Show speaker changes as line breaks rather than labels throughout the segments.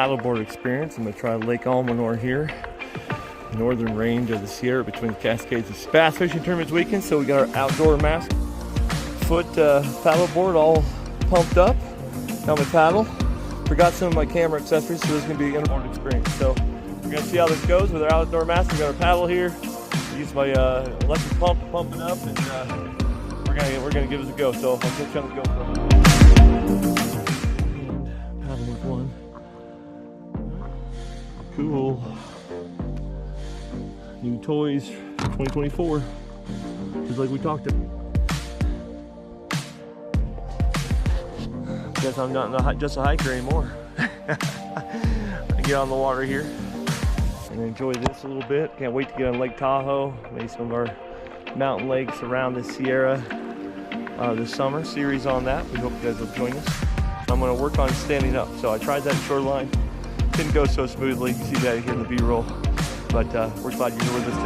paddleboard experience. I'm going to try Lake Almanor here, northern range of the Sierra between the Cascades. It's bass fishing tournament weekend, so we got our outdoor mask foot paddleboard all pumped up. Got my paddle. Forgot some of my camera accessories, so this is going to be an inboard experience. So we're going to see how this goes with our outdoor mask. We got our paddle here. Use my electric pump to pump it up, and we're gonna give this a go. So I'll get you on the GoPro. Paddle with one. Cool. New toys 2024. Just like we talked about. Guess I'm not just a hiker anymore. I get on the water here and enjoy this a little bit. Can't wait to get on Lake Tahoe, maybe some of our mountain lakes around the Sierra this summer. Series on that. We hope you guys will join us. I'm going to work on standing up. So I tried that shoreline. Didn't go so smoothly. You see that here in the B-roll. But we're glad you're here with us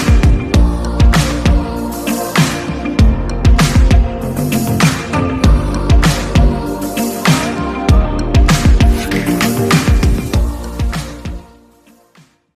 today.